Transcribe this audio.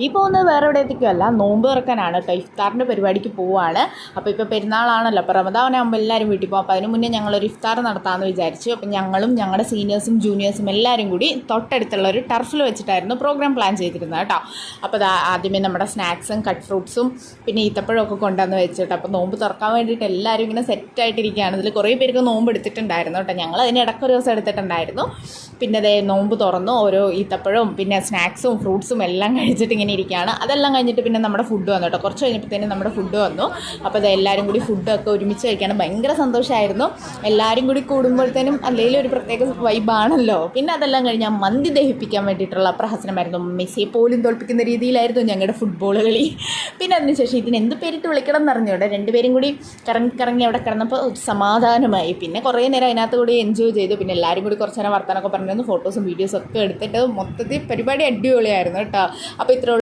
ഈ പോകുന്നത് വേറെ എവിടേക്കൊക്കെയല്ല, നോമ്പ് തുറക്കാനാണ് കേട്ടോ. ഇഫ്താറിൻ്റെ പരിപാടിക്ക് പോവുകയാണ്. അപ്പോൾ ഇപ്പോൾ പെരുന്നാളാണല്ലോ, അപ്പോൾ റമദാനാകുമ്പോൾ എല്ലാവരും വീട്ടിൽ പോകും. അപ്പോൾ അതിന് മുന്നേ ഞങ്ങളൊരു ഇഫ്താർ നടത്താമെന്ന് വിചാരിച്ചു. അപ്പോൾ ഞങ്ങളും ഞങ്ങളുടെ സീനിയേഴ്സും ജൂനിയേഴ്സും എല്ലാവരും കൂടി തൊട്ടടുത്തുള്ള ഒരു ടർഫിൽ വെച്ചിട്ടായിരുന്നു പ്രോഗ്രാം പ്ലാൻ ചെയ്തിരുന്നത് കേട്ടോ. അപ്പോൾ അത് ആദ്യമേ നമ്മുടെ സ്നാക്സും കട്ട് ഫ്രൂട്ട്സും പിന്നെ ഈത്തപ്പഴമൊക്കെ കൊണ്ടുവന്ന് വെച്ചിട്ട് അപ്പോൾ നോമ്പ് തുറക്കാൻ വേണ്ടിയിട്ട് എല്ലാവരും ഇങ്ങനെ സെറ്റായിട്ടിരിക്കുകയാണ്. ഇതിൽ കുറേ പേർക്ക് നോമ്പ് എടുത്തിട്ടുണ്ടായിരുന്നു കേട്ടോ. ഞങ്ങൾ അതിന് ഇടയ്ക്കൊരു ദിവസം എടുത്തിട്ടുണ്ടായിരുന്നു. പിന്നെ അതേ നോമ്പ് തുറന്നു, ഓരോ ഈത്തപ്പഴവും പിന്നെ സ്നാക്സും ഫ്രൂട്ട്സും എല്ലാം കഴിച്ചിട്ട് ഇങ്ങനെ ഇരിക്കുകയാണ്. അതെല്ലാം കഴിഞ്ഞിട്ട് പിന്നെ നമ്മുടെ ഫുഡ് വന്നു കേട്ടോ. കുറച്ച് കഴിഞ്ഞപ്പോഴത്തേനും നമ്മുടെ ഫുഡ് വന്നു. അപ്പോൾ അത് എല്ലാവരും കൂടി ഫുഡൊക്കെ ഒരുമിച്ച് കഴിക്കുകയാണ്. ഭയങ്കര സന്തോഷമായിരുന്നു. എല്ലാവരും കൂടി കൂടുമ്പോഴത്തേനും അല്ലെങ്കിൽ ഒരു പ്രത്യേക വൈബാണല്ലോ. പിന്നെ അതെല്ലാം കഴിഞ്ഞ് ആ മന്തി ദഹിപ്പിക്കാൻ വേണ്ടിയിട്ടുള്ള പ്രഹസനമായിരുന്നു. മെസ്സിയെ പോലും തോൽപ്പിക്കുന്ന രീതിയിലായിരുന്നു ഞങ്ങളുടെ ഫുട്ബോൾ കളി. പിന്നെ അതിനുശേഷം ഇതിന് എന്ത് പേരിട്ട് വിളിക്കണം എന്നറിഞ്ഞൂടെ, രണ്ടുപേരും കൂടി കറങ്ങി അവിടെ കിടന്നപ്പോൾ സമാധാനമായി. പിന്നെ കുറേ നേരം അതിനകത്ത് കൂടി എൻജോയ് ചെയ്തു. പിന്നെ എല്ലാവരും കൂടി കുറച്ച് നേരം വർത്തമാനമൊക്കെ പറഞ്ഞിരുന്നു. ഫോട്ടോസും വീഡിയോസും ഒക്കെ എടുത്തിട്ട് മൊത്തത്തിൽ പരിപാടി അടിപൊളിയായിരുന്നു കേട്ടോ. അപ്പോൾ ഇത്ര